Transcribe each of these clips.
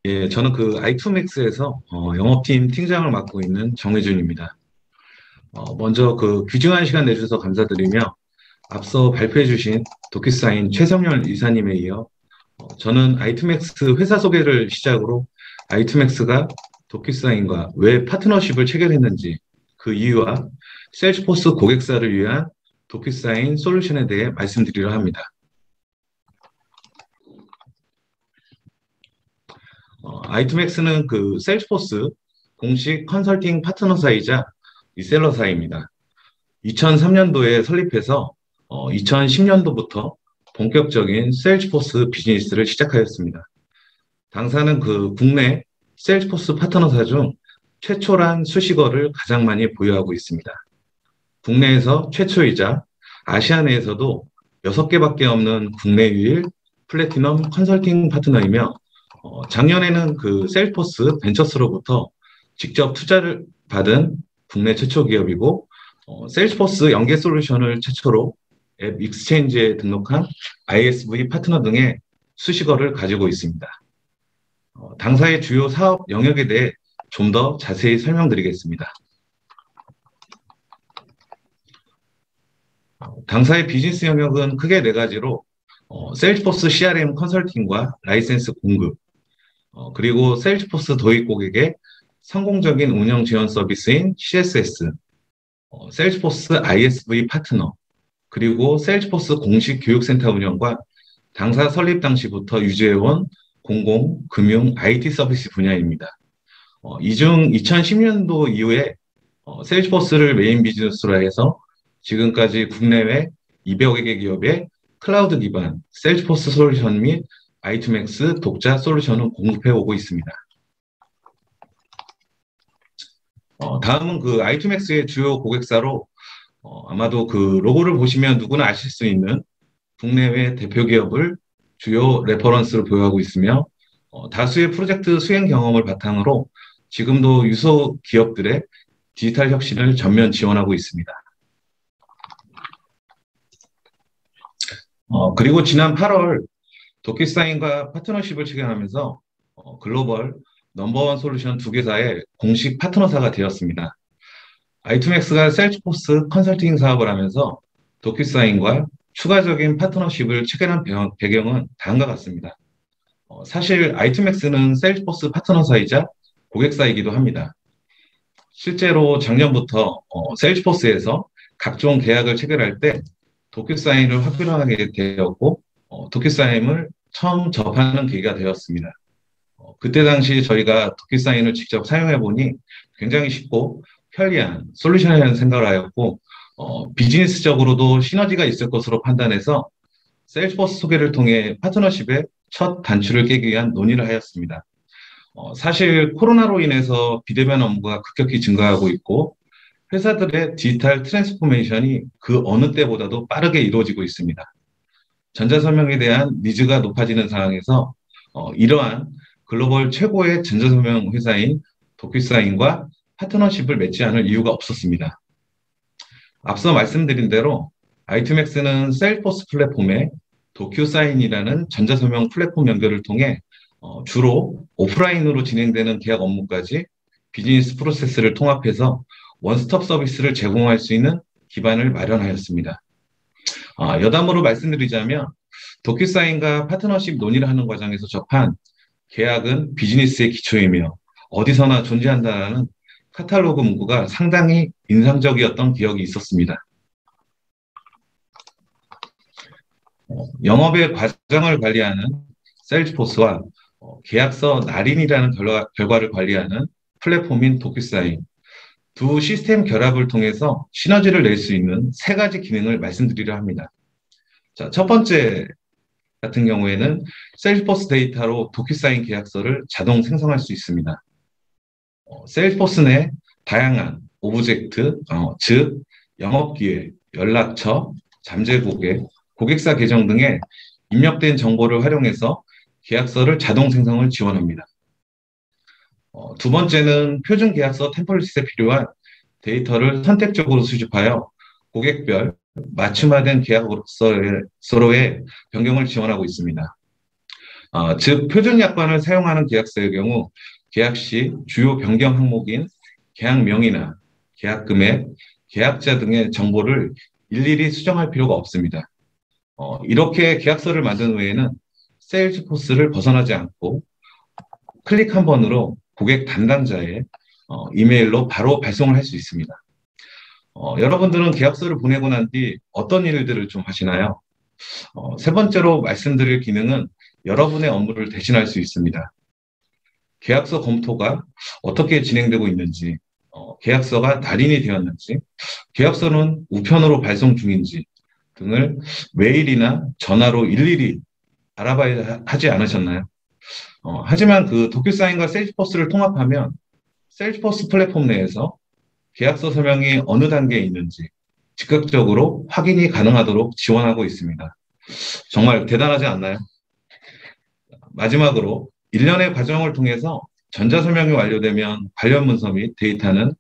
예, 저는 그 아이투맥스에서 영업팀 팀장을 맡고 있는 정혜준입니다. 먼저 그 귀중한 시간 내주셔서 감사드리며 앞서 발표해주신 도큐사인 최성열 이사님에 이어 저는 아이투맥스 회사 소개를 시작으로 아이투맥스가 도큐사인과 왜 파트너십을 체결했는지 그 이유와 세일즈포스 고객사를 위한 도큐사인 솔루션에 대해 말씀드리려 합니다. 아이투맥스는 그 세일즈포스 공식 컨설팅 파트너사이자 리셀러사입니다. 2003년도에 설립해서 2010년도부터 본격적인 세일즈포스 비즈니스를 시작하였습니다. 당사는 그 국내 세일즈포스 파트너사 중 최초란 수식어를 가장 많이 보유하고 있습니다. 국내에서 최초이자 아시아 내에서도 6개밖에 없는 국내 유일 플래티넘 컨설팅 파트너이며 작년에는 그 세일즈포스 벤처스로부터 직접 투자를 받은 국내 최초 기업이고 세일즈포스 연계 솔루션을 최초로 앱 익스체인지에 등록한 ISV 파트너 등의 수식어를 가지고 있습니다. 당사의 주요 사업 영역에 대해 좀 더 자세히 설명드리겠습니다. 당사의 비즈니스 영역은 크게 네 가지로 세일즈포스 CRM 컨설팅과 라이센스 공급, 그리고 세일즈포스 도입 고객의 성공적인 운영 지원 서비스인 CSS, 세일즈포스 ISV 파트너, 그리고 세일즈포스 공식 교육센터 운영과 당사 설립 당시부터 유지해온 공공, 금융, IT 서비스 분야입니다. 이 중 2010년도 이후에 세일즈포스를 메인 비즈니스로 해서 지금까지 국내외 200여 개 기업의 클라우드 기반 세일즈포스 솔루션 및 아이투맥스 독자 솔루션을 공급해 오고 있습니다. 다음은 그 아이투맥스의 주요 고객사로 아마도 그 로고를 보시면 누구나 아실 수 있는 국내외 대표 기업을 주요 레퍼런스로 보유하고 있으며 다수의 프로젝트 수행 경험을 바탕으로 지금도 유소 기업들의 디지털 혁신을 전면 지원하고 있습니다. 그리고 지난 8월 도큐사인과 파트너십을 체결하면서 글로벌 넘버원 솔루션 두 개사의 공식 파트너사가 되었습니다. 아이투맥스가 세일즈포스 컨설팅 사업을 하면서 도큐사인과 추가적인 파트너십을 체결한 배경은 다음과 같습니다. 사실 아이투맥스는 세일즈포스 파트너사이자 고객사이기도 합니다. 실제로 작년부터 세일즈포스에서 각종 계약을 체결할 때 도큐사인을 확인하게 되었고 도큐사인을 처음 접하는 계기가 되었습니다. 그때 당시 저희가 도큐사인을 직접 사용해 보니 굉장히 쉽고 편리한 솔루션이라는 생각을 하였고 비즈니스적으로도 시너지가 있을 것으로 판단해서 세일즈포스 소개를 통해 파트너십의 첫 단추를 깨기 위한 논의를 하였습니다. 사실 코로나로 인해서 비대면 업무가 급격히 증가하고 있고 회사들의 디지털 트랜스포메이션이 그 어느 때보다도 빠르게 이루어지고 있습니다. 전자서명에 대한 니즈가 높아지는 상황에서 이러한 글로벌 최고의 전자서명 회사인 도큐사인과 파트너십을 맺지 않을 이유가 없었습니다. 앞서 말씀드린 대로 아이투맥스는 세일즈포스 플랫폼에 도큐사인이라는 전자서명 플랫폼 연결을 통해 주로 오프라인으로 진행되는 계약 업무까지 비즈니스 프로세스를 통합해서 원스톱 서비스를 제공할 수 있는 기반을 마련하였습니다. 여담으로 말씀드리자면 도큐사인과 파트너십 논의를 하는 과정에서 접한 계약은 비즈니스의 기초이며 어디서나 존재한다는 카탈로그 문구가 상당히 인상적이었던 기억이 있었습니다. 영업의 과정을 관리하는 세일즈포스와 계약서 날인이라는 결과를 관리하는 플랫폼인 도큐사인 두 시스템 결합을 통해서 시너지를 낼 수 있는 세 가지 기능을 말씀드리려 합니다. 자, 첫 번째 같은 경우에는 세일즈포스 데이터로 도큐사인 계약서를 자동 생성할 수 있습니다. 세일즈포스 내 다양한 오브젝트, 즉 영업기획, 연락처, 잠재고객, 고객사 계정 등의 입력된 정보를 활용해서 계약서를 자동 생성을 지원합니다. 두 번째는 표준 계약서 템플릿에 필요한 데이터를 선택적으로 수집하여 고객별 맞춤화된 계약서로의 변경을 지원하고 있습니다. 즉 표준 약관을 사용하는 계약서의 경우 계약 시 주요 변경 항목인 계약 명의나 계약 금액, 계약자 등의 정보를 일일이 수정할 필요가 없습니다. 이렇게 계약서를 만든 후에는 세일즈포스를 벗어나지 않고 클릭 한 번으로 고객 담당자의 이메일로 바로 발송을 할 수 있습니다. 여러분들은 계약서를 보내고 난 뒤 어떤 일들을 좀 하시나요? 세 번째로 말씀드릴 기능은 여러분의 업무를 대신할 수 있습니다. 계약서 검토가 어떻게 진행되고 있는지, 계약서가 날인이 되었는지, 계약서는 우편으로 발송 중인지 등을 메일이나 전화로 일일이 알아봐야 하지 않으셨나요? 하지만 그 도큐사인과 세일즈포스를 통합하면 세일즈포스 플랫폼 내에서 계약서 설명이 어느 단계에 있는지 즉각적으로 확인이 가능하도록 지원하고 있습니다. 정말 대단하지 않나요? 마지막으로 일련의 과정을 통해서 전자서명이 완료되면 관련 문서 및 데이터는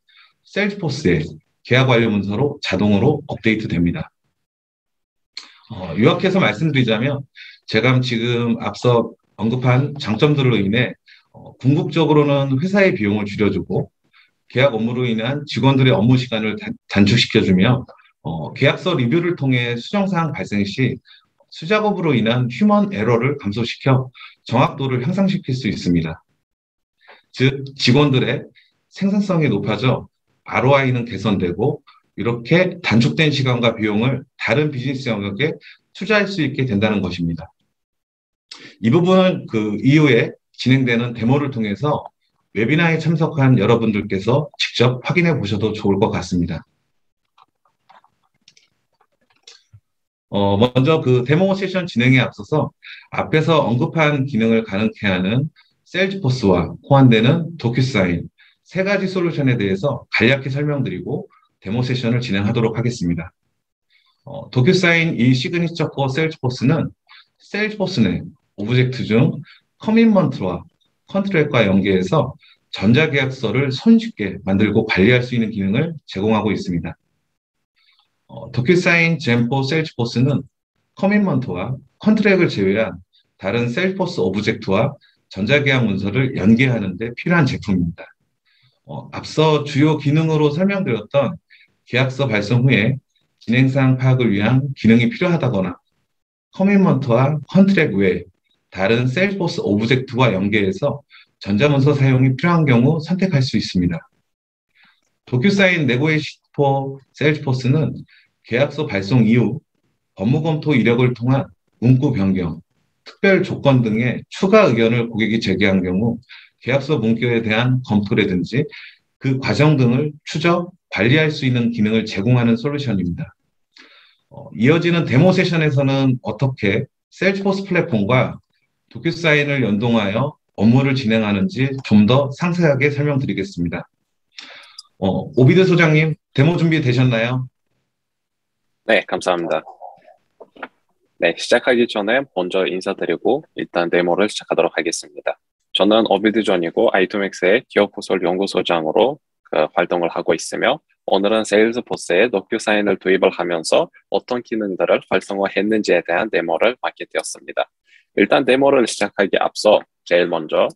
세일즈포스의 계약 완료 문서로 자동으로 업데이트됩니다. 요약해서 말씀드리자면 제가 지금 앞서 언급한 장점들로 인해 궁극적으로는 회사의 비용을 줄여주고 계약 업무로 인한 직원들의 업무 시간을 단축시켜주며 계약서 리뷰를 통해 수정사항 발생 시 수작업으로 인한 휴먼 에러를 감소시켜 정확도를 향상시킬 수 있습니다. 즉 직원들의 생산성이 높아져 ROI는 개선되고 이렇게 단축된 시간과 비용을 다른 비즈니스 영역에 투자할 수 있게 된다는 것입니다. 이 부분은 그 이후에 진행되는 데모를 통해서 웨비나에 참석한 여러분들께서 직접 확인해 보셔도 좋을 것 같습니다. 먼저 그 데모 세션 진행에 앞서서 앞에서 언급한 기능을 가능케 하는 세일즈포스와 호환되는 도큐사인 세 가지 솔루션에 대해서 간략히 설명드리고 데모 세션을 진행하도록 하겠습니다. 도큐사인 이 시그니처 코어 세일즈포스는 세일즈포스 내 오브젝트 중 커밋먼트와 컨트랙과 연계해서 전자계약서를 손쉽게 만들고 관리할 수 있는 기능을 제공하고 있습니다. 도큐사인 젠4 세일즈포스는 커밋먼트와 컨트랙을 제외한 다른 세일즈포스 오브젝트와 전자계약 문서를 연계하는 데 필요한 제품입니다. 앞서 주요 기능으로 설명드렸던 계약서 발송 후에 진행사항 파악을 위한 기능이 필요하다거나 커밋먼트와 컨트랙 외에 다른 세일즈포스 오브젝트와 연계해서 전자문서 사용이 필요한 경우 선택할 수 있습니다. 도큐사인 네고에이션4 세일즈포스는 계약서 발송 이후 법무검토 이력을 통한 문구 변경, 특별 조건 등의 추가 의견을 고객이 제기한 경우 계약서 문구에 대한 검토라든지 그 과정 등을 추적, 관리할 수 있는 기능을 제공하는 솔루션입니다. 이어지는 데모 세션에서는 어떻게 세일즈포스 플랫폼과 도큐사인을 연동하여 업무를 진행하는지 좀 더 상세하게 설명드리겠습니다. 오비드 소장님, 데모 준비되셨나요? 네, 감사합니다. 네, 시작하기 전에 먼저 인사드리고 일단 데모를 시작하도록 하겠습니다. 저는 오비드 존이고 아이투맥스의 기업구설 연구소장으로 활동을 하고 있으며 오늘은 세일즈포스에 도큐사인을 도입을 하면서 어떤 기능들을 활성화했는지에 대한 데모를 맡게 되었습니다. 일단 데모를 시작하기 앞서 제일 먼저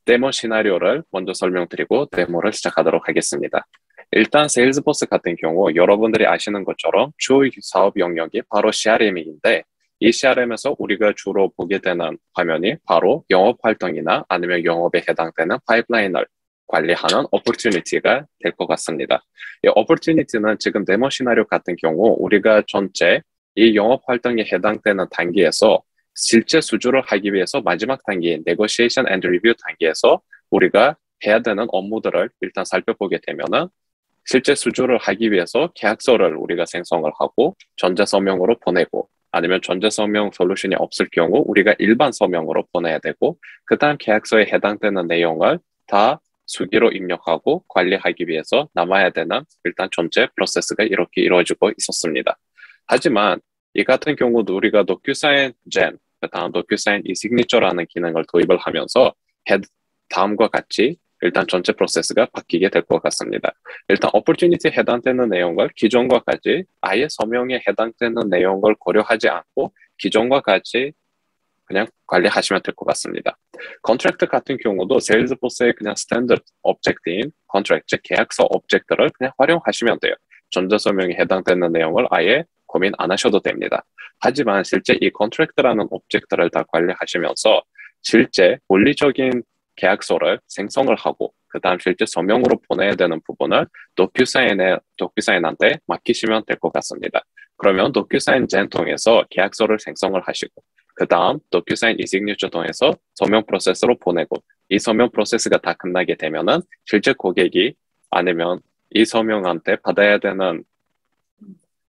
데모 시나리오를 먼저 설명드리고 데모를 시작하도록 하겠습니다. 일단 세일즈포스 같은 경우 여러분들이 아시는 것처럼 주 사업 영역이 바로 CRM인데 이 CRM에서 우리가 주로 보게 되는 화면이 바로 영업 활동이나 아니면 영업에 해당되는 파이프라인을 관리하는 오퍼튜니티가 될 것 같습니다. 이 오퍼튜니티는 지금 데모 시나리오 같은 경우 우리가 전체 이 영업 활동에 해당되는 단계에서 실제 수주를 하기 위해서 마지막 단계인 Negotiation and Review 단계에서 우리가 해야 되는 업무들을 일단 살펴보게 되면은 실제 수주를 하기 위해서 계약서를 우리가 생성을 하고 전자서명으로 보내고 아니면 전자서명 솔루션이 없을 경우 우리가 일반 서명으로 보내야 되고 그 다음 계약서에 해당되는 내용을 다 수기로 입력하고 관리하기 위해서 남아야 되는 일단 전체 프로세스가 이렇게 이루어지고 있었습니다. 하지만 이 같은 경우도 우리가 도큐사인 젠, 그 다음 도큐사인 이시그니처라는 기능을 도입을 하면서 다음과 같이 일단 전체 프로세스가 바뀌게 될 것 같습니다. 일단 opportunity에 해당되는 내용을 기존과 같이 아예 서명에 해당되는 내용을 고려하지 않고 기존과 같이 그냥 관리하시면 될 것 같습니다. 컨트랙트 같은 경우도 세일즈포스의 그냥 스탠더드 오브젝트인 컨트랙트, 즉 계약서 오브젝트를 그냥 활용하시면 돼요. 전자서명에 해당되는 내용을 아예 고민 안 하셔도 됩니다. 하지만 실제 이 컨트랙트라는 오브젝트를 다 관리하시면서 실제 물리적인 계약서를 생성을 하고 그 다음 실제 서명으로 보내야 되는 부분을 도큐사인한테 맡기시면 될 것 같습니다. 그러면 도큐사인 젠 통해서 계약서를 생성을 하시고 그 다음 도큐사인 이시그니처 통해서 서명 프로세스로 보내고 이 서명 프로세스가 다 끝나게 되면은 실제 고객이 아니면 이 서명한테 받아야 되는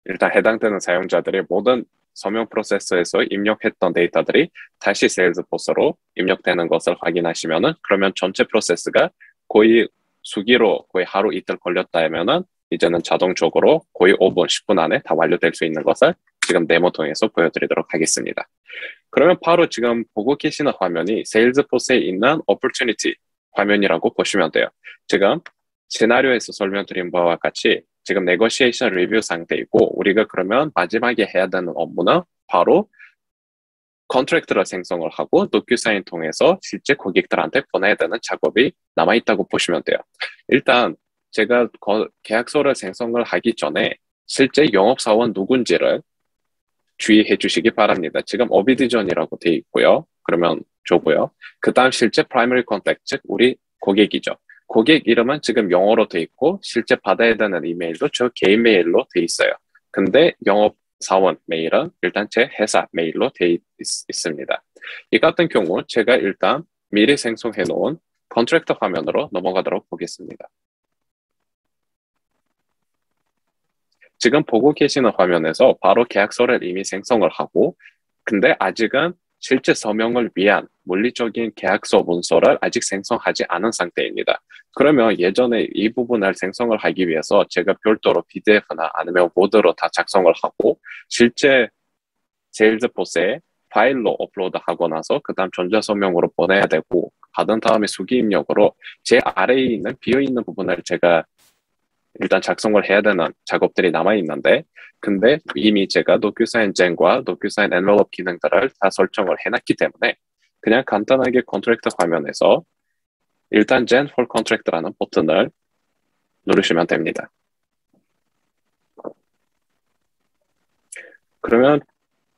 일단 해당되는 사용자들이 모든 서명 프로세스에서 입력했던 데이터들이 다시 세일즈포스로 입력되는 것을 확인하시면은 그러면 전체 프로세스가 거의 수기로 거의 하루 이틀 걸렸다 하면은 이제는 자동적으로 거의 5분, 10분 안에 다 완료될 수 있는 것을 지금 데모 통해서 보여드리도록 하겠습니다. 그러면 바로 지금 보고 계시는 화면이 세일즈포스에 있는 opportunity 화면이라고 보시면 돼요. 지금 시나리오에서 설명드린 바와 같이 지금 네고시에이션 리뷰 상태이고 우리가 그러면 마지막에 해야 되는 업무는 바로 컨트랙트를 생성을 하고 도큐사인 통해서 실제 고객들한테 보내야 되는 작업이 남아있다고 보시면 돼요. 일단 제가 계약서를 생성을 하기 전에 실제 영업사원 누군지를 주의해 주시기 바랍니다. 지금 어비디전이라고 되어 있고요. 그러면 저고요. 그 다음 실제 프라이머리 컨택트, 즉 우리 고객이죠. 고객 이름은 지금 영어로 돼 있고 실제 받아야 되는 이메일도 저 개인 메일로 돼 있어요. 근데 영업사원 메일은 일단 제 회사 메일로 돼 있습니다. 이 같은 경우 제가 일단 미리 생성해 놓은 컨트랙트 화면으로 넘어가도록 보겠습니다. 지금 보고 계시는 화면에서 바로 계약서를 이미 생성을 하고 근데 아직은 실제 서명을 위한 물리적인 계약서 문서를 아직 생성하지 않은 상태입니다. 그러면 예전에 이 부분을 생성을 하기 위해서 제가 별도로 PDF나 아니면 워드로 다 작성을 하고 실제 세일즈포스에 파일로 업로드하고 나서 그 다음 전자서명으로 보내야 되고 받은 다음에 수기 입력으로 제 아래에 있는 비어있는 부분을 제가 일단 작성을 해야 되는 작업들이 남아있는데 근데 이미 제가 도큐사인 젠과 도큐사인 엔벨롭 기능들을 다 설정을 해놨기 때문에 그냥 간단하게 컨트랙트 화면에서 일단 젠 폴 컨트랙트라는 버튼을 누르시면 됩니다. 그러면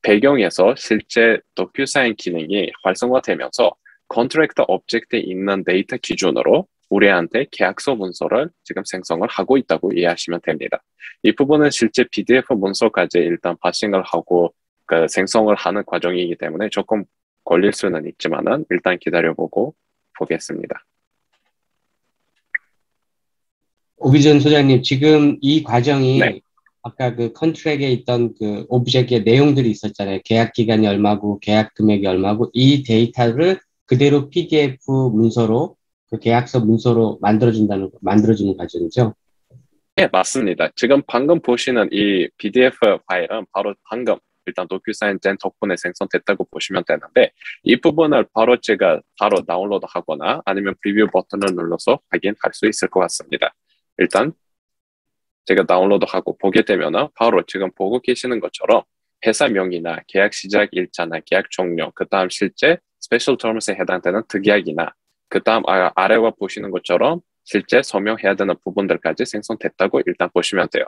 배경에서 실제 도큐사인 기능이 활성화되면서 컨트랙트 오브젝트에 있는 데이터 기준으로 우리한테 계약서 문서를 지금 생성을 하고 있다고 이해하시면 됩니다. 이 부분은 실제 PDF 문서까지 일단 파싱을 하고 그 생성을 하는 과정이기 때문에 조금 걸릴 수는 있지만은 일단 기다려보고 보겠습니다. 오비전 소장님, 지금 이 과정이 네. 아까 그 컨트랙에 있던 그 오브젝트의 내용들이 있었잖아요. 계약 기간이 얼마고 계약 금액이 얼마고 이 데이터를 그대로 PDF 문서로 그 계약서 문서로 만들어주는 과정이죠. 네, 맞습니다. 지금 방금 보시는 이 PDF 파일은 바로 방금 일단 도큐사인 젠 덕분에 생성됐다고 보시면 되는데 이 부분을 바로 제가 바로 다운로드 하거나 아니면 프리뷰 버튼을 눌러서 확인할 수 있을 것 같습니다. 일단 제가 다운로드하고 보게 되면은 바로 지금 보고 계시는 것처럼 회사명이나 계약 시작 일자나 계약 종료, 그 다음 실제 스페셜 터럼스에 해당되는 특약이나 그 다음 아래와 보시는 것처럼 실제 서명해야 되는 부분들까지 생성됐다고 일단 보시면 돼요.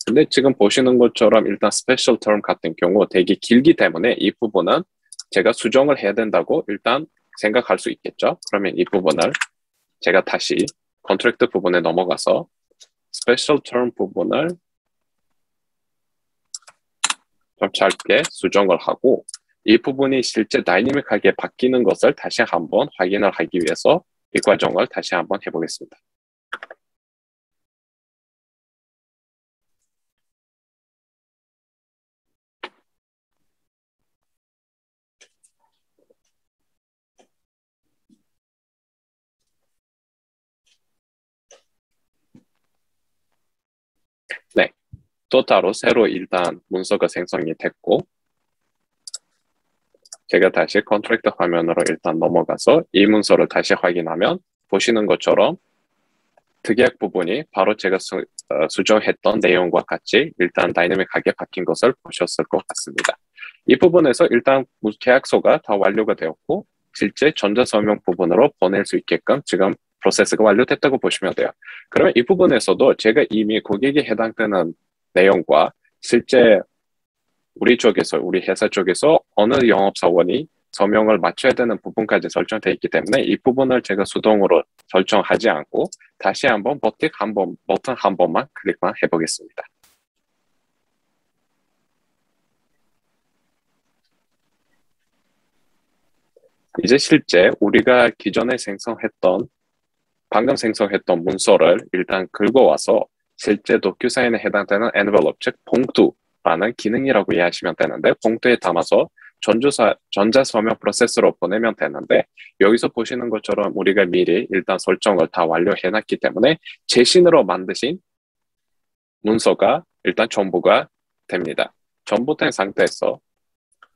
근데 지금 보시는 것처럼 일단 스페셜 터럼 같은 경우 되게 길기 때문에 이 부분은 제가 수정을 해야 된다고 일단 생각할 수 있겠죠. 그러면 이 부분을 제가 다시 컨트랙트 부분에 넘어가서 스페셜 터럼 부분을 좀 짧게 수정을 하고 이 부분이 실제 다이내믹하게 바뀌는 것을 다시 한번 확인을 하기 위해서 이 과정을 다시 한번 해보겠습니다. 네, 또 따로 새로 일단 문서가 생성이 됐고 제가 다시 컨트랙트 화면으로 일단 넘어가서 이 문서를 다시 확인하면 보시는 것처럼 특약 부분이 바로 제가 수정했던 내용과 같이 일단 다이내믹하게 바뀐 것을 보셨을 것 같습니다. 이 부분에서 일단 계약서가 다 완료가 되었고 실제 전자서명 부분으로 보낼 수 있게끔 지금 프로세스가 완료됐다고 보시면 돼요. 그러면 이 부분에서도 제가 이미 고객에 해당되는 내용과 실제 우리 회사 쪽에서 어느 영업사원이 서명을 맞춰야 되는 부분까지 설정되어 있기 때문에 이 부분을 제가 수동으로 설정하지 않고 다시 한번 버튼 한 번만 클릭만 해보겠습니다. 이제 실제 우리가 기존에 방금 생성했던 문서를 일단 긁어와서 실제 도큐사인에 해당되는 envelope, 즉 봉투라는 기능이라고 이해하시면 되는데 봉투에 담아서 전자서명 프로세스로 보내면 되는데 여기서 보시는 것처럼 우리가 미리 일단 설정을 다 완료해놨기 때문에 최신으로 만드신 문서가 일단 전부가 됩니다. 전부된 상태에서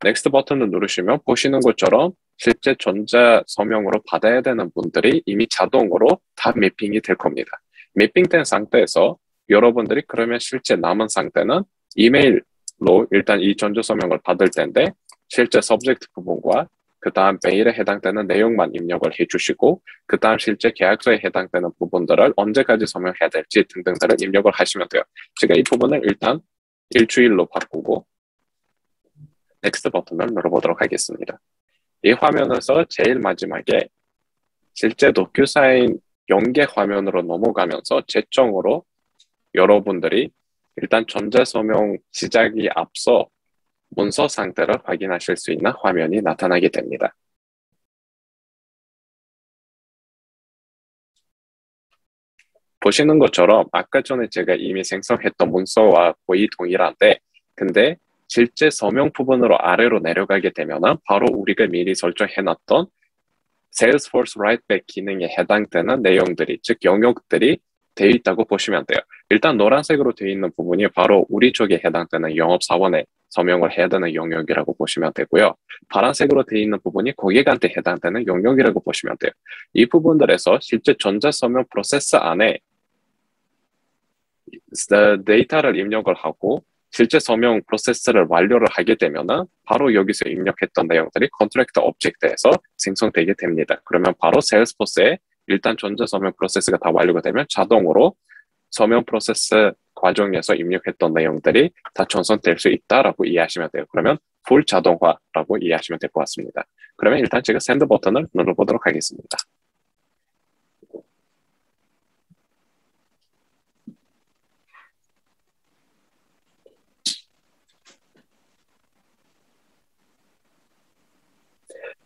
넥스트 버튼을 누르시면 보시는 것처럼 실제 전자서명으로 받아야 되는 분들이 이미 자동으로 다 매핑이 될 겁니다. 매핑된 상태에서 여러분들이 그러면 실제 남은 상태는 이메일로 일단 이 전자서명을 받을 텐데 실제 서브젝트 부분과 그 다음 메일에 해당되는 내용만 입력을 해주시고 그 다음 실제 계약서에 해당되는 부분들을 언제까지 서명해야 될지 등등들을 입력을 하시면 돼요. 제가 이 부분을 일단 일주일로 바꾸고 넥스트 버튼을 눌러보도록 하겠습니다. 이 화면에서 제일 마지막에 실제 도큐사인 연계 화면으로 넘어가면서 최종으로 여러분들이 일단 전자서명 시작이 앞서 문서 상태를 확인하실 수 있는 화면이 나타나게 됩니다. 보시는 것처럼 아까 전에 제가 이미 생성했던 문서와 거의 동일한데 근데 실제 서명 부분으로 아래로 내려가게 되면은 바로 우리가 미리 설정해놨던 Salesforce Writeback 기능에 해당되는 내용들이, 즉 영역들이 되어 있다고 보시면 돼요. 일단 노란색으로 되어 있는 부분이 바로 우리 쪽에 해당되는 영업사원에 서명을 해야 되는 영역이라고 보시면 되고요. 파란색으로 되어 있는 부분이 고객한테 해당되는 영역이라고 보시면 돼요. 이 부분들에서 실제 전자서명 프로세스 안에 데이터를 입력을 하고 실제 서명 프로세스를 완료를 하게 되면은 바로 여기서 입력했던 내용들이 컨트랙트 오브젝트에서 생성되게 됩니다. 그러면 바로 세일스포스에 일단 전자서명 프로세스가 다 완료가 되면 자동으로 서명 프로세스 과정에서 입력했던 내용들이 다 전송될 수 있다라고 이해하시면 돼요. 그러면 풀 자동화라고 이해하시면 될 것 같습니다. 그러면 일단 제가 샌드 버튼을 눌러보도록 하겠습니다.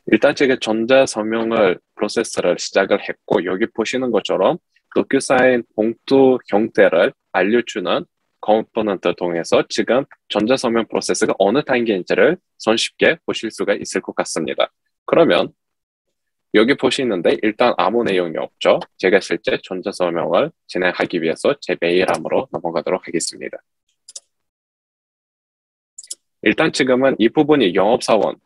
일단 제가 전자서명을 프로세스를 시작을 했고 여기 보시는 것처럼 도큐사인 봉투 형태를 알려주는 컴포넌트 통해서 지금 전자서명 프로세스가 어느 단계인지를 손쉽게 보실 수가 있을 것 같습니다. 그러면 여기 보시는데 일단 아무 내용이 없죠. 제가 실제 전자서명을 진행하기 위해서 제 메일함으로 넘어가도록 하겠습니다. 일단 지금은 이 부분이 영업사원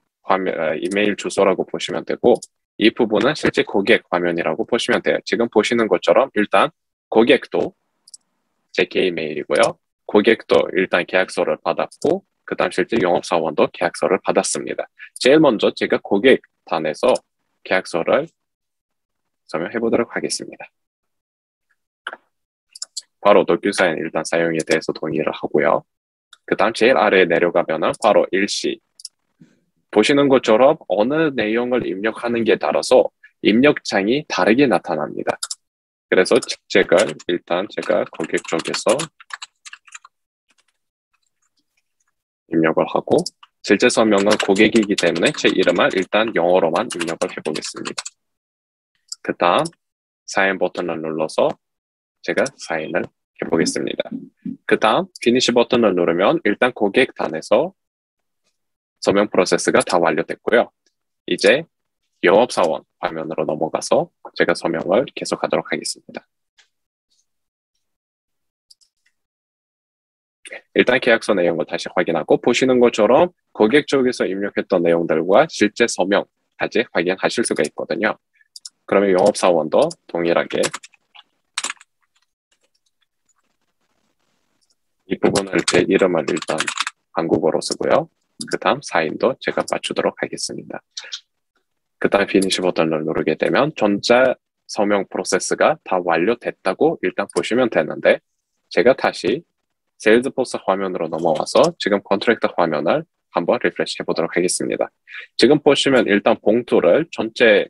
이메일 주소라고 보시면 되고 이 부분은 실제 고객 화면이라고 보시면 돼요. 지금 보시는 것처럼 일단 고객도 제 개인 메일이고요. 고객도 일단 계약서를 받았고 그 다음 실제 영업사원도 계약서를 받았습니다. 제일 먼저 제가 고객 단에서 계약서를 설명해 보도록 하겠습니다. 바로 도큐사인 일단 사용에 대해서 동의를 하고요. 그 다음 제일 아래에 내려가면은 바로 일시 보시는 것처럼 어느 내용을 입력하는 게 따라서 입력창이 다르게 나타납니다. 그래서 일단 제가 고객 쪽에서 입력을 하고 실제 서명은 고객이기 때문에 제 이름을 일단 영어로만 입력을 해보겠습니다. 그 다음 사인 버튼을 눌러서 제가 사인을 해보겠습니다. 그 다음 피니시 버튼을 누르면 일단 고객 단에서 서명 프로세스가 다 완료됐고요. 이제 영업사원 화면으로 넘어가서 제가 서명을 계속하도록 하겠습니다. 일단 계약서 내용을 다시 확인하고 보시는 것처럼 고객 쪽에서 입력했던 내용들과 실제 서명까지 확인하실 수가 있거든요. 그러면 영업사원도 동일하게 이 부분을 제 이름을 일단 한국어로 쓰고요. 그 다음 사인도 제가 맞추도록 하겠습니다. 그 다음 피니시 버튼을 누르게 되면 전자 서명 프로세스가 다 완료됐다고 일단 보시면 되는데 제가 다시 세일즈포스 화면으로 넘어와서 지금 컨트랙트 화면을 한번 리프레시 해보도록 하겠습니다. 지금 보시면 일단 봉투를 전체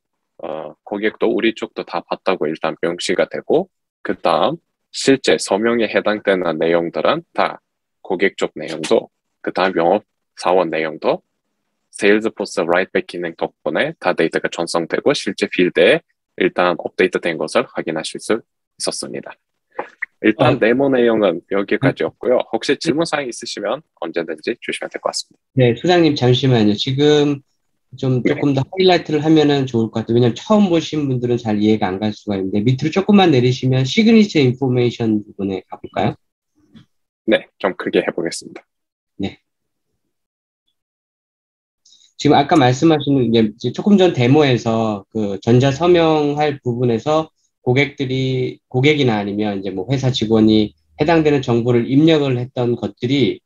고객도 우리 쪽도 다 봤다고 일단 명시가 되고 그 다음 실제 서명에 해당되는 내용들은 다 고객 쪽 내용도 그 다음 영업사원 내용도 세일즈포스 라이트백 기능 덕분에 다 데이터가 전송되고 실제 필드에 일단 업데이트된 것을 확인하실 수 있었습니다. 일단 네모 내용은 여기까지였고요. 혹시 질문사항 있으시면 언제든지 주시면 될 것 같습니다. 네, 소장님 잠시만요. 지금 조금 더 하이라이트를 하면은 좋을 것 같아요. 왜냐면 처음 보신 분들은 잘 이해가 안 갈 수가 있는데 밑으로 조금만 내리시면 시그니처 인포메이션 부분에 가볼까요? 네, 좀 크게 해보겠습니다. 네. 지금 아까 말씀하신 이제 조금 전 데모에서 그 전자 서명할 부분에서 고객이나 아니면 이제 뭐 회사 직원이 해당되는 정보를 입력을 했던 것들이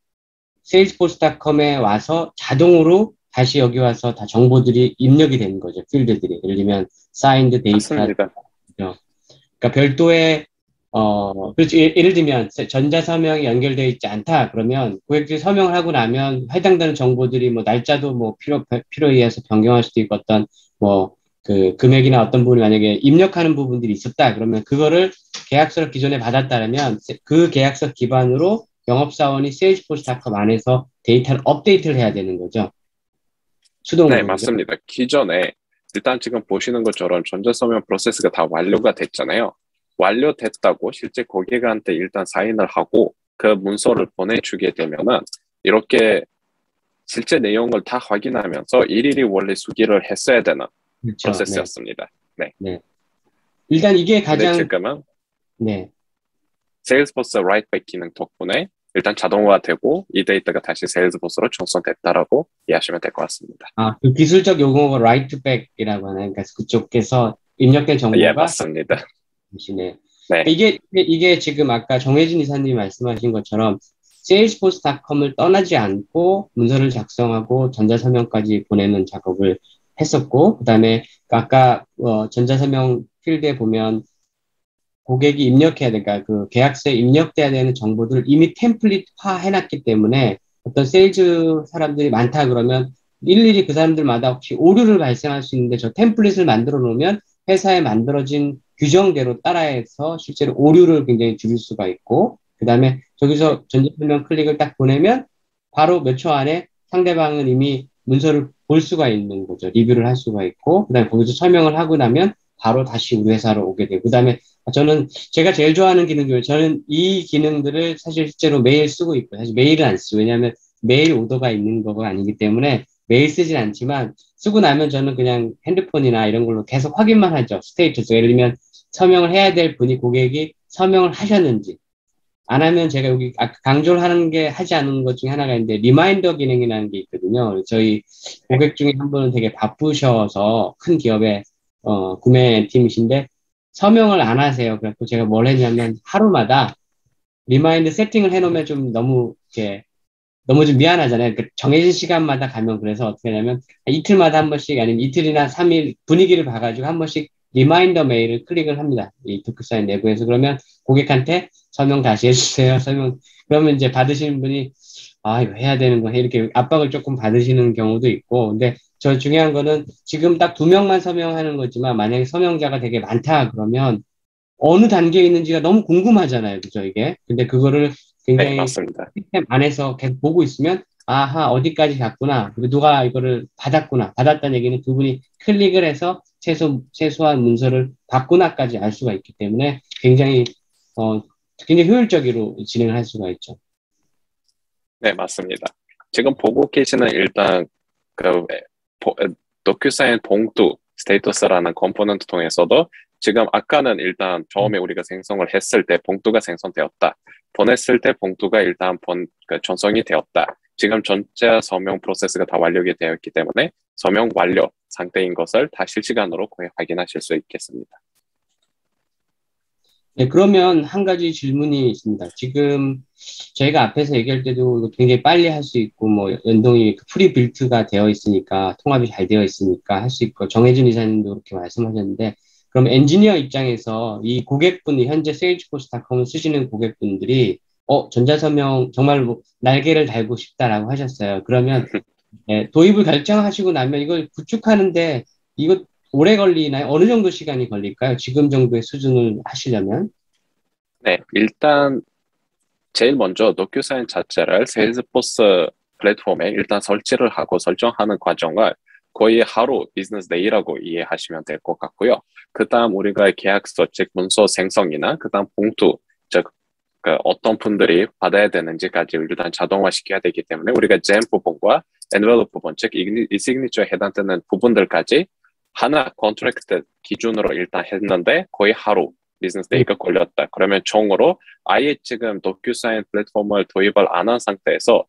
salesforce.com에 와서 자동으로 다시 여기 와서 다 정보들이 입력이 되는 거죠. 필드들이. 예를 들면 signed data. 맞습니다. 그러니까 별도의 그렇죠. 예를 들면 전자서명이 연결되어 있지 않다. 그러면 고객들이 서명을 하고 나면 해당되는 정보들이 뭐 날짜도 뭐 필요에 의해서 변경할 수도 있고 어떤 뭐 그 금액이나 어떤 부분이 만약에 입력하는 부분들이 있었다. 그러면 그거를 계약서를 기존에 받았다면 그 계약서 기반으로 영업사원이 세일즈포스.com 안에서 데이터를 업데이트를 해야 되는 거죠. 수동으로. 네, 맞습니다. 기존에 일단 지금 보시는 것처럼 전자서명 프로세스가 다 완료가 됐잖아요. 완료됐다고 실제 고객한테 일단 사인을 하고 그 문서를 보내주게 되면은 이렇게 실제 내용을 다 확인하면서 일일이 원래 수기를 했어야 되는 그렇죠. 프로세스였습니다. 네. 네. 일단 이게 근데 가장 지금은 네. 세일즈포스 라이트백 기능 덕분에 일단 자동화되고 이 데이터가 다시 세일즈포스로 전송됐다라고 이해하시면 될 것 같습니다. 그 기술적 용어가 라이트백이라고 하나요? 그러니까 그쪽에서 입력된 정보가 예, 맞습니다. 네. 네. 이게 지금 아까 정혜진 이사님이 말씀하신 것처럼 salesforce.com을 떠나지 않고 문서를 작성하고 전자서명까지 보내는 작업을 했었고, 그 다음에 아까 전자서명 필드에 보면 고객이 입력해야 되니까 그 계약서에 입력돼야 되는 정보들을 이미 템플릿화 해놨기 때문에 어떤 세일즈 사람들이 많다 그러면 일일이 그 사람들마다 혹시 오류를 발생할 수 있는데 저 템플릿을 만들어 놓으면 회사에 만들어진 규정대로 따라해서 실제로 오류를 굉장히 줄일 수가 있고 그 다음에 저기서 전자서명 클릭을 딱 보내면 바로 몇 초 안에 상대방은 이미 문서를 볼 수가 있는 거죠. 리뷰를 할 수가 있고 그 다음에 거기서 서명을 하고 나면 바로 다시 우리 회사로 오게 되고 그 다음에 저는 제가 제일 좋아하는 기능 중에 저는 이 기능들을 사실 실제로 매일 쓰고 있고요. 사실 매일은 안 쓰죠. 왜냐하면 매일 오더가 있는 거가 아니기 때문에 매일 쓰진 않지만 쓰고 나면 저는 그냥 핸드폰이나 이런 걸로 계속 확인만 하죠. 스테이터스. 예를 들면 서명을 해야 될 분이 고객이 서명을 하셨는지 안 하면 제가 여기 강조를 하는 게 하지 않은 것 중에 하나가 있는데 리마인더 기능이라는 게 있거든요. 저희 고객 중에 한 분은 되게 바쁘셔서 큰 기업의 구매팀이신데 서명을 안 하세요. 그래서 제가 뭘 했냐면 하루마다 리마인드 세팅을 해놓으면 좀 너무 좀 미안하잖아요. 정해진 시간마다 가면 그래서 어떻게 하냐면 이틀마다 한 번씩 아니면 이틀이나 3일 분위기를 봐가지고 한 번씩 리마인더 메일을 클릭을 합니다. 이 도크사인 내부에서 그러면 고객한테 서명 다시 해주세요. 그러면 이제 받으시는 분이 이거 해야 되는 거 이렇게 압박을 조금 받으시는 경우도 있고 근데 저 중요한 거는 지금 딱 2명만 서명하는 거지만 만약에 서명자가 되게 많다 그러면 어느 단계에 있는지가 너무 궁금하잖아요. 그죠, 이게? 근데 그거를 굉장히 네, 맞습니다. 시스템 안에서 계속 보고 있으면 아하, 어디까지 갔구나. 그리고 누가 이거를 받았구나. 받았다는 얘기는 그분이 클릭을 해서 최소한 문서를 받구나까지 알 수가 있기 때문에 굉장히 효율적으로 진행을 할 수가 있죠. 네, 맞습니다. 지금 보고 계시는 일단 도큐사인 봉투 스테이터스라는 컴포넌트 통해서도 지금 아까는 일단 처음에 우리가 생성을 했을 때 봉투가 생성되었다. 보냈을 때 봉투가 일단 전송이 되었다. 지금 전자 서명 프로세스가 다 완료가 되었기 때문에 서명 완료 상태인 것을 다 실시간으로 거의 확인하실 수 있겠습니다. 네, 그러면 한 가지 질문이 있습니다. 지금 저희가 앞에서 얘기할 때도 굉장히 빨리 할 수 있고, 뭐, 연동이 프리빌트가 되어 있으니까, 통합이 잘 되어 있으니까 할 수 있고, 정혜진 이사님도 그렇게 말씀하셨는데, 그럼 엔지니어 입장에서 이 고객분이, 현재 세일즈포스닷컴을 쓰시는 고객분들이, 전자서명 정말 뭐 날개를 달고 싶다라고 하셨어요. 그러면, 도입을 결정하시고 나면 이걸 구축하는데, 이거 오래 걸리나요? 어느 정도 시간이 걸릴까요? 지금 정도의 수준을 하시려면? 네, 일단 제일 먼저 도큐사인 자체를 세일즈포스 플랫폼에 일단 설치를 하고 설정하는 과정을 거의 하루 비즈니스 데이라고 이해하시면 될 것 같고요. 그 다음 우리가 계약서, 즉 문서 생성이나 그 다음 봉투, 즉 그 어떤 분들이 받아야 되는지까지 일단 자동화시켜야 되기 때문에 우리가 잼 부분과 엔벨롭 부분, 즉 이시그니처에 해당되는 부분들까지 하나 컨트랙트 기준으로 일단 했는데 거의 하루 비즈니스 데이가 걸렸다. 그러면 총으로 아예 지금 도큐사인 플랫폼을 도입을 안 한 상태에서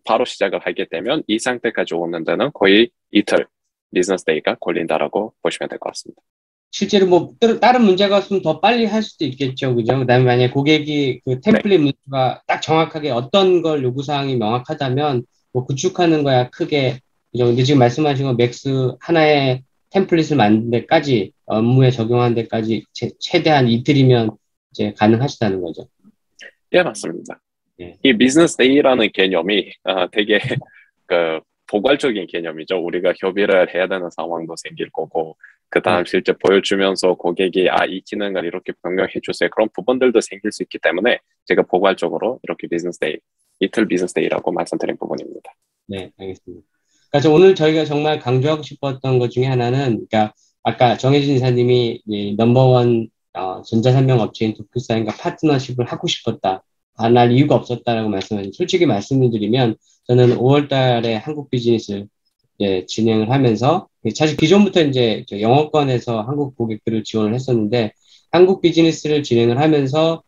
바로 시작을 하게 되면 이 상태까지 오는 데는 거의 이틀 비즈니스 데이가 걸린다라고 보시면 될 것 같습니다. 실제로 뭐 다른 문제가 없으면 더 빨리 할 수도 있겠죠, 그죠? 그다음에 만약에 고객이 그 템플릿 문서가 딱 정확하게 어떤 걸 요구사항이 명확하다면 뭐 구축하는 거야 크게 그죠? 근데 지금 말씀하신 건 맥스 하나의 템플릿을 만든 데까지 업무에 적용하는 데까지 최대한 이틀이면 이제 가능하시다는 거죠. 예, 맞습니다. 예. 이 비즈니스 데이라는 개념이 되게 그 포괄적인 개념이죠. 우리가 협의를 해야 되는 상황도 생길 거고 그 다음 실제 보여주면서 고객이 이 기능을 이렇게 변경해 주세요. 그런 부분들도 생길 수 있기 때문에 제가 포괄적으로 이렇게 비즈니스 데이, 이틀 비즈니스 데이라고 말씀드린 부분입니다. 네, 알겠습니다. 그러니까 오늘 저희가 정말 강조하고 싶었던 것 중에 하나는, 그러니까 아까 정혜진 이사님이 넘버원 전자산명 업체인 도큐사인과 파트너십을 하고 싶었다. 안 할 이유가 없었다라고 말씀하신. 솔직히 말씀을 드리면 저는 5월 달에 한국 비즈니스를 진행을 하면서 사실 기존부터 이제 영어권에서 한국 고객들을 지원을 했었는데 한국 비즈니스를 진행을 하면서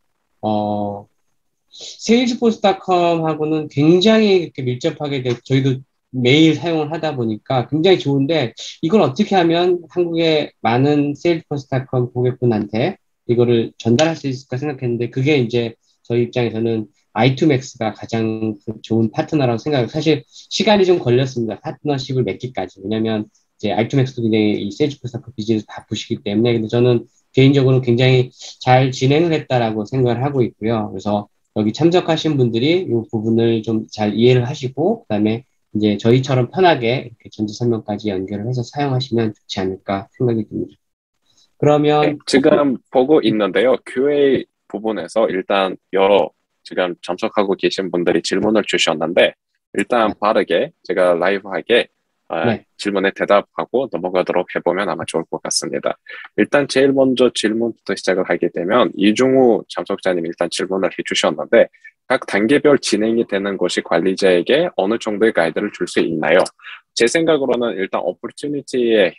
세일즈포스닷컴하고는 굉장히 이렇게 밀접하게 저희도 매일 사용을 하다 보니까 굉장히 좋은데 이걸 어떻게 하면 한국의 많은 세일즈포스닷컴 고객분한테 이거를 전달할 수 있을까 생각했는데 그게 이제 저희 입장에서는 i2max가 가장 좋은 파트너라고 생각해요. 사실 시간이 좀 걸렸습니다. 파트너십을 맺기까지. 왜냐면 이제 i2max도 굉장히 이 세일즈포스닷컴 비즈니스 바쁘시기 때문에 근데 저는 개인적으로 굉장히 잘 진행을 했다라고 생각을 하고 있고요. 그래서 여기 참석하신 분들이 이 부분을 좀 잘 이해를 하시고 그다음에 이제 저희처럼 편하게 이렇게 전자 설명까지 연결을 해서 사용하시면 좋지 않을까 생각이 듭니다. 그러면 지금 보고 있는데요. QA 부분에서 일단 여러 지금 참석하고 계신 분들이 질문을 주셨는데 일단 빠르게 제가 라이브하게 질문에 대답하고 넘어가도록 해보면 아마 좋을 것 같습니다. 일단 제일 먼저 질문부터 시작을 하게 되면 이중우 참석자님 일단 질문을 해주셨는데 각 단계별 진행이 되는 것이 관리자에게 어느 정도의 가이드를 줄 수 있나요? 제 생각으로는 일단 오퍼튜니티에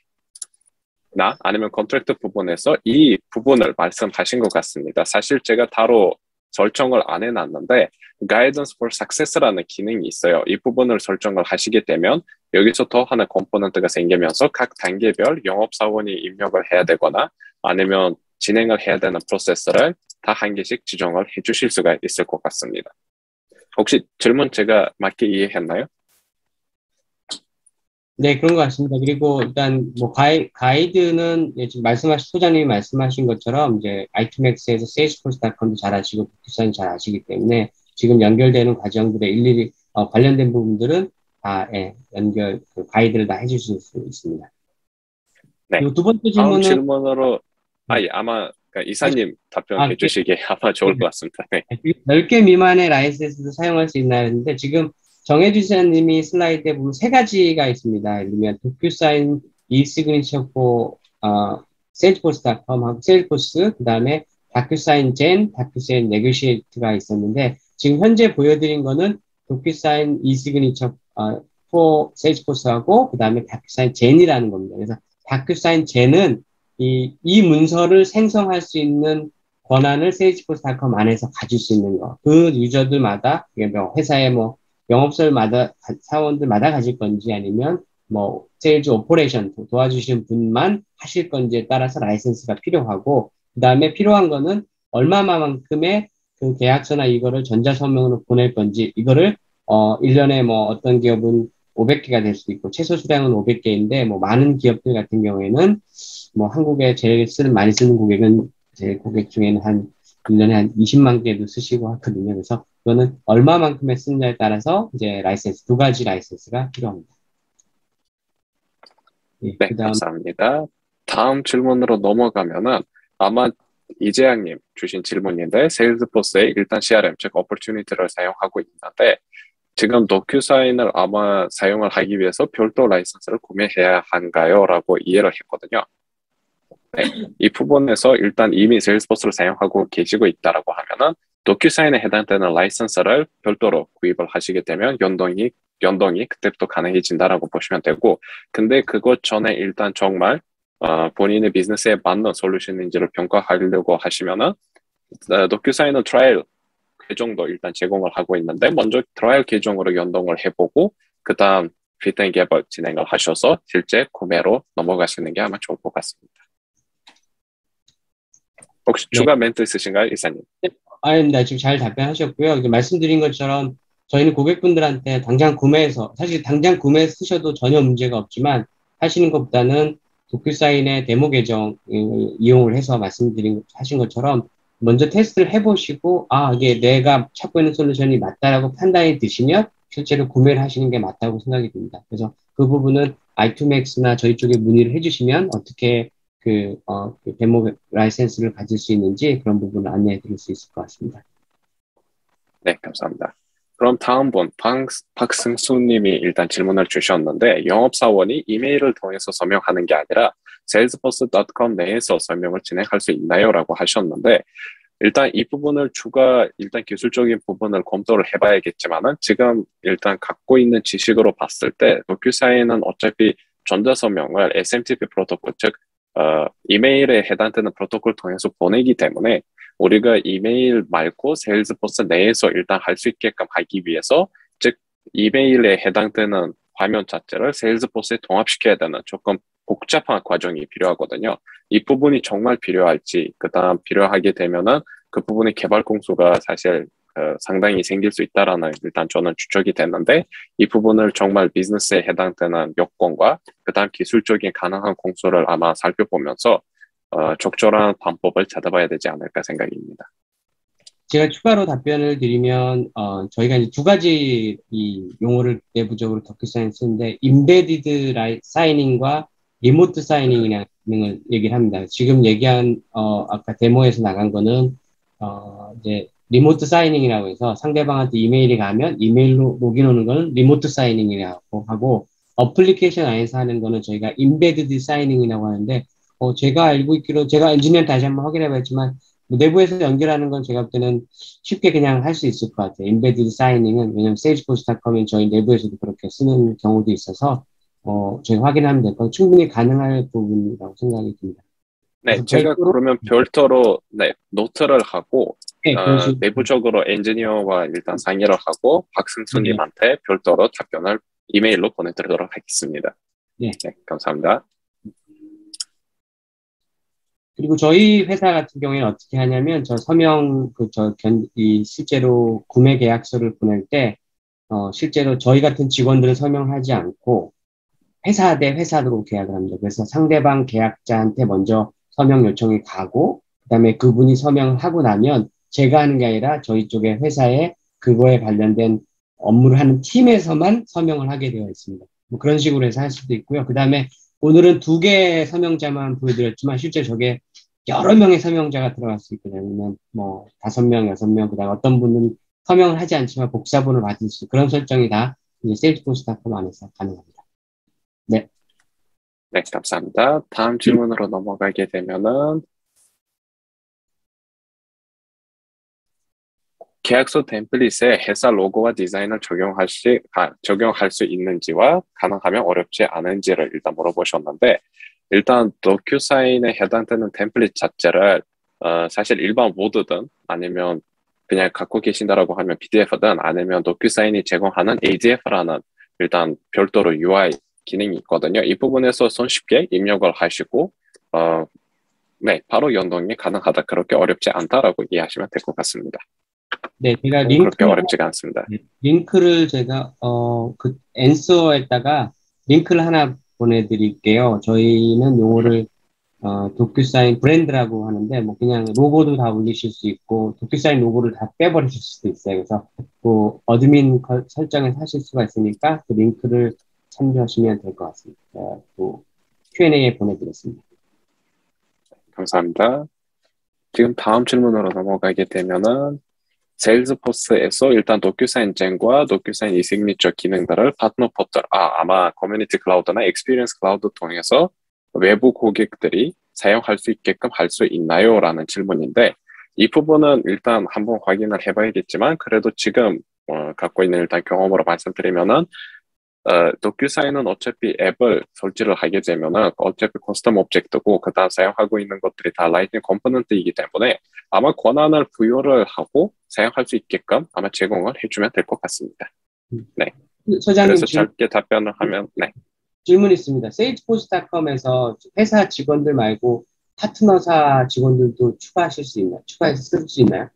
나 아니면 컨트랙트 부분에서 이 부분을 말씀하신 것 같습니다. 사실 제가 따로 설정을 안 해놨는데 Guidance for Success라는 기능이 있어요. 이 부분을 설정을 하시게 되면 여기서 더 하나 컴포넌트가 생기면서 각 단계별 영업사원이 입력을 해야 되거나 아니면 진행을 해야 되는 프로세스를 다 한 개씩 지정을 해주실 수가 있을 것 같습니다. 혹시 질문 제가 맞게 이해했나요? 네, 그런 것 같습니다. 그리고 일단 뭐 가이드는 지금 소장님이 말씀하신 것처럼 이제 i2max에서 salesforce.com도 잘 아시고 도큐사인 잘 아시기 때문에 지금 연결되는 과정들에 일일이 관련된 부분들은 다 가이드를 다 해주실 수 있습니다. 네. 그리고 두 번째 다음 질문은 질문으로 아마 이사님 답변해 주시기에 아마 좋을 것 같습니다. 네. 10개 미만의 라이센스도 사용할 수 있나 했는데 지금 정혜주 지사님이 슬라이드에 보면 세 가지가 있습니다. 예를 들면 도큐사인, e시그니처 포 세일즈포스.com하고 세일즈포스, 그 다음에 다큐사인 젠, 다큐사인 네고시에이트가 있었는데 지금 현재 보여드린 거는 도큐사인, e시그니처 포 세일즈포스하고 그 다음에 다큐사인 젠이라는 겁니다. 그래서 다큐사인 젠은 이 문서를 생성할 수 있는 권한을 세일즈포스.com 안에서 가질 수 있는 거. 그 유저들마다 회사의 뭐 영업소마다 사원들마다 가질 건지 아니면 뭐 세일즈 오퍼레이션 도와주시는 분만 하실 건지에 따라서 라이센스가 필요하고, 그 다음에 필요한 거는 얼마만큼의 그 계약서나 이거를 전자서명으로 보낼 건지, 이거를 1년에 뭐 어떤 기업은 500개가 될 수도 있고 최소 수량은 500개인데, 뭐 많은 기업들 같은 경우에는 뭐 한국에 제일 많이 쓰는 고객은, 제 고객 중에는 한 1년에 한 20만 개도 쓰시고 하거든요. 그래서 그거는 얼마만큼의 쓰느냐에 따라서 이제 라이센스, 두 가지 라이센스가 필요합니다. 예, 네, 그다음. 감사합니다. 다음 질문으로 넘어가면은 아마 이재양님 주신 질문인데, 세일즈포스의 일단 CRM, 즉 어퍼튜니티를 사용하고 있는데 지금 도큐사인을 아마 사용을 하기 위해서 별도 라이선스를 구매해야 한가요? 라고 이해를 했거든요. 네, 이 부분에서 일단 이미 세일즈포스를 사용하고 계시고 있다라고 하면은 도큐사인에 해당되는 라이선스를 별도로 구입을 하시게 되면 연동이 그때부터 가능해진다라고 보시면 되고, 근데 그것 전에 일단 정말 본인의 비즈니스에 맞는 솔루션인지를 평가하려고 하시면은 도큐사인은 트라이얼 계정도 일단 제공을 하고 있는데, 먼저 트라이얼 계정으로 연동을 해보고 그 다음 피트 개발 진행을 하셔서 실제 구매로 넘어가시는 게 아마 좋을 것 같습니다. 혹시 네. 추가 멘트 있으신가요, 이사님? 아닙니다. 지금 잘 답변하셨고요. 이제 말씀드린 것처럼 저희는 고객분들한테 당장 구매해서, 사실 당장 구매해서 쓰셔도 전혀 문제가 없지만, 하시는 것보다는 도큐사인의 데모 계정을 이용을 해서 하신 것처럼 먼저 테스트를 해보시고, 아, 이게 내가 찾고 있는 솔루션이 맞다라고 판단이 드시면 실제로 구매를 하시는 게 맞다고 생각이 듭니다. 그래서 그 부분은 i2max나 저희 쪽에 문의를 해주시면 어떻게 그 데모 라이센스를 가질 수 있는지 그런 부분을 안내해 드릴 수 있을 것 같습니다. 네, 감사합니다. 그럼 다음 분, 박승수님이 일단 질문을 주셨는데, 영업사원이 이메일을 통해서 서명하는 게 아니라 salesforce.com 내에서 설명을 진행할 수 있나요? 라고 하셨는데, 일단 이 부분을 일단 기술적인 부분을 검토를 해봐야겠지만은, 지금 일단 갖고 있는 지식으로 봤을 때 도큐사인은 어차피 전자서명을 SMTP 프로토콜, 즉 이메일에 해당되는 프로토콜 통해서 보내기 때문에 우리가 이메일 말고 세일즈포스 내에서 일단 할 수 있게끔 하기 위해서, 즉 이메일에 해당되는 화면 자체를 세일즈포스에 동합시켜야 되는 조금 복잡한 과정이 필요하거든요. 이 부분이 정말 필요할지, 그 다음 필요하게 되면은 그 부분의 개발 공수가 사실 상당히 생길 수 있다라는 일단 저는 추측이 됐는데, 이 부분을 정말 비즈니스에 해당되는 요건과 그 다음 기술적인 가능한 공수를 아마 살펴보면서 적절한 방법을 찾아봐야 되지 않을까 생각입니다. 제가 추가로 답변을 드리면, 저희가 이제 두 가지 이 용어를 내부적으로 도큐사인 쓰는데, 임베디드 사이닝과 리모트 사이닝이라는 걸 얘기를 합니다. 지금 얘기한, 아까 데모에서 나간 거는, 이제 리모트 사이닝이라고 해서 상대방한테 이메일이 가면 이메일로 로그인 오는 거는 리모트 사이닝이라고 하고, 어플리케이션 안에서 하는 거는 저희가 임베디드 사이닝이라고 하는데, 제가 알고 있기로, 제가 엔지니어는 다시 한번 확인해 봤지만, 뭐 내부에서 연결하는 건 제가 볼 때는 쉽게 그냥 할 수 있을 것 같아요. 임베디드 사이닝은, 왜냐면 세일즈포스닷컴이 저희 내부에서도 그렇게 쓰는 경우도 있어서, 저희가 확인하면 될 건 충분히 가능할 부분이라고 생각이 듭니다. 네, 제가 그러면 별도로 노트를 하고 내부적으로 엔지니어와 일단 상의를 하고 박승수님한테 별도로 답변을 이메일로 보내드리도록 하겠습니다. 네, 감사합니다. 그리고 저희 회사 같은 경우에는 어떻게 하냐면, 실제로 구매 계약서를 보낼 때, 실제로 저희 같은 직원들은 서명하지 않고, 회사 대 회사로 계약을 합니다. 그래서 상대방 계약자한테 먼저 서명 요청이 가고, 그 다음에 그분이 서명을 하고 나면, 제가 하는 게 아니라 저희 쪽에 회사에 그거에 관련된 업무를 하는 팀에서만 서명을 하게 되어 있습니다. 뭐 그런 식으로 해서 할 수도 있고요. 그 다음에 오늘은 2개의 서명자만 보여드렸지만, 실제 저게 여러 명의 서명자가 들어갈 수 있거든요. 아니면 뭐 5명, 6명, 그 다음에 어떤 분은 서명을 하지 않지만 복사본을 받을 수, 그런 설정이 다 이제 세일즈포스닷컴 안에서 가능합니다. 네. 네, 감사합니다. 다음 질문으로 넘어가게 되면은, 계약서 템플릿에 회사 로고와 디자인을 적용할 수 있는지와 가능하면 어렵지 않은지를 일단 물어보셨는데, 일단 도큐사인에 해당되는 템플릿 자체를 사실 일반 워드든 아니면 그냥 갖고 계신다라고 하면 PDF든 아니면 도큐사인이 제공하는 ADF라는 일단 별도로 UI 기능이 있거든요. 이 부분에서 손쉽게 입력을 하시고 네, 바로 연동이 가능하다. 그렇게 어렵지 않다라고 이해하시면 될 것 같습니다. 네, 제가 그렇게 어렵지가 않습니다. 링크를 제가, 그, 앤서에다가 링크를 하나 보내드릴게요. 저희는 용어를, 도큐사인 브랜드라고 하는데, 뭐, 그냥 로고도 다 올리실 수 있고, 도큐사인 로고를 다 빼버리실 수도 있어요. 그래서, 그, 어드민 설정에서 하실 수가 있으니까, 그 링크를 참조하시면 될 것 같습니다. 또, Q&A에 보내드렸습니다. 감사합니다. 지금 다음 질문으로 넘어가게 되면은, 세일즈포스에서 일단 도큐사인 젠과 도큐사인 이시그니처 기능들을 파트너 포털, 아마 커뮤니티 클라우드나 익스피리언스 클라우드 통해서 외부 고객들이 사용할 수 있게끔 할 수 있나요? 라는 질문인데, 이 부분은 일단 한번 확인을 해봐야겠지만, 그래도 지금 갖고 있는 일단 경험으로 말씀드리면은, 도큐사인은 어차피 앱을 설치를 하게 되면은 어차피 커스텀 오브젝트고 그다음 사용하고 있는 것들이 다 라이팅 컴포넌트이기 때문에 아마 권한을 부여를 하고 사용할 수 있게끔 아마 제공을 해주면 될 것 같습니다. 네. 소장님, 그래서 짧게 답변을 하면, 네. 질문 있습니다. 세일즈포스닷컴에서 회사 직원들 말고 파트너사 직원들도 추가하실 수 있나요? 추가해서 쓸 수 있나요?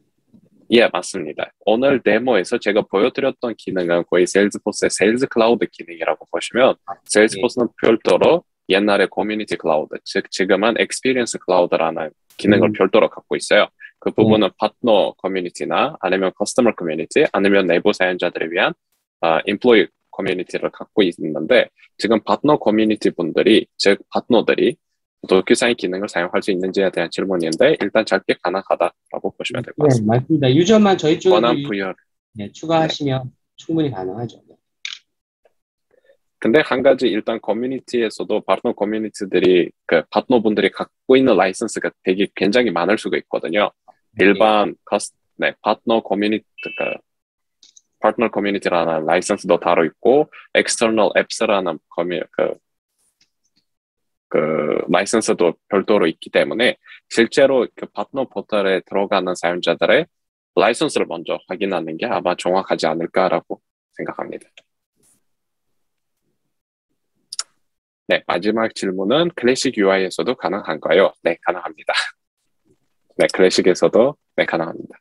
예, 맞습니다. 오늘 데모에서 제가 보여드렸던 기능은 거의 세일즈포스의 세일즈 클라우드 기능이라고 보시면, 세일즈포스는 별도로 옛날에 커뮤니티 클라우드, 즉 지금은 익스피리언스 클라우드라는 기능을 별도로 갖고 있어요. 그 부분은 파트너 커뮤니티나 아니면 커스터머 커뮤니티 아니면 내부 사용자들을 위한 인플로이 커뮤니티를 갖고 있는데, 지금 파트너 커뮤니티 분들이, 즉 파트너들이 도큐사인 기능을 사용할 수 있는지에 대한 질문인데, 일단 짧게 가능하다라고 보시면 될 것 같습니다. 네, 맞습니다. 유저만 저희 쪽에 권한 부여. 추가하시면 충분히 가능하죠. 근데 한 가지 일단 커뮤니티에서도 파트너 커뮤니티들이 그 파트너분들이 갖고 있는 라이선스가 되게 굉장히 많을 수가 있거든요. 일반 파트너 커뮤니티, 파트너 커뮤니티라는 라이선스도 따로 있고, external apps라는 라이선스도 별도로 있기 때문에 실제로 그 파트너 포털에 들어가는 사용자들의 라이선스를 먼저 확인하는 게 아마 정확하지 않을까라고 생각합니다. 네, 마지막 질문은 클래식 UI에서도 가능한가요? 네, 가능합니다. 네, 클래식에서도 네, 가능합니다.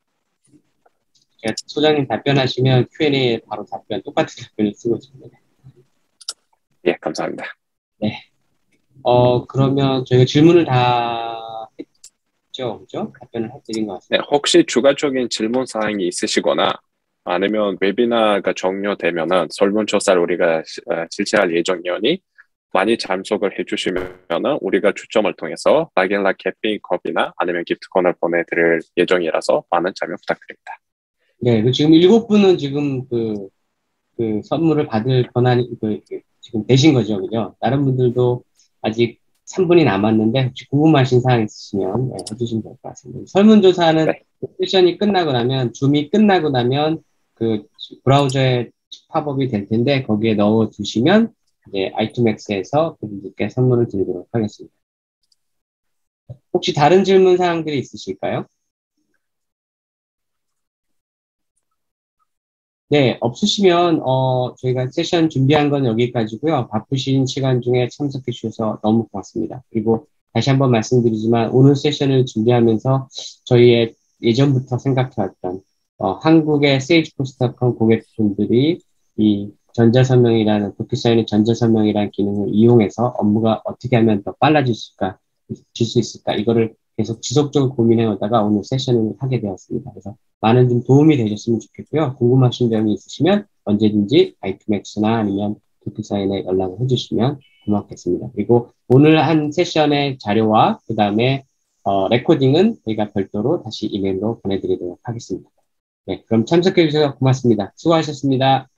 소장님 답변하시면 Q&A에 바로 똑같은 답변을 쓰고 있습니다. 예, 감사합니다. 네. 그러면 저희가 질문을 다 했죠, 그죠? 답변을 해드린 것 같습니다. 네, 혹시 추가적인 질문 사항이 있으시거나 아니면 웨비나가 종료되면은 설문조사를 우리가 실시할 예정이오니 많이 참석을 해주시면은 우리가 추첨을 통해서 락앤락 캠핑컵이나 아니면 기프트콘을 보내드릴 예정이라서 많은 참여 부탁드립니다. 네, 지금 7분은 지금 그 선물을 받을 권한이 지금 되신 거죠, 그죠? 다른 분들도 아직 3분이 남았는데 혹시 궁금하신 사항 있으시면 해주시면 될 것 같습니다. 설문조사는 세션이 끝나고 나면, 줌이 끝나고 나면 그 브라우저에 팝업이 될 텐데 거기에 넣어주시면 이제 i2max에서 그분들께 선물을 드리도록 하겠습니다. 혹시 다른 질문 사항들이 있으실까요? 네, 없으시면 저희가 세션 준비한 건 여기까지고요. 바쁘신 시간 중에 참석해 주셔서 너무 고맙습니다. 그리고 다시 한번 말씀드리지만 오늘 세션을 준비하면서 저희의 예전부터 생각해왔던 한국의 세일즈포스닷컴 고객분들이 이 전자서명이라는 도큐사인의 전자서명이라는 기능을 이용해서 업무가 어떻게 하면 더 빨라질 수 있을까 이거를 계속 지속적으로 고민해오다가 오늘 세션을 하게 되었습니다. 그래서 많은 좀 도움이 되셨으면 좋겠고요. 궁금하신 점이 있으시면 언제든지 i2max나 아니면 도큐사인에 연락을 해주시면 고맙겠습니다. 그리고 오늘 한 세션의 자료와 그 다음에 레코딩은 저희가 별도로 다시 이메일로 보내드리도록 하겠습니다. 네, 그럼 참석해 주셔서 고맙습니다. 수고하셨습니다.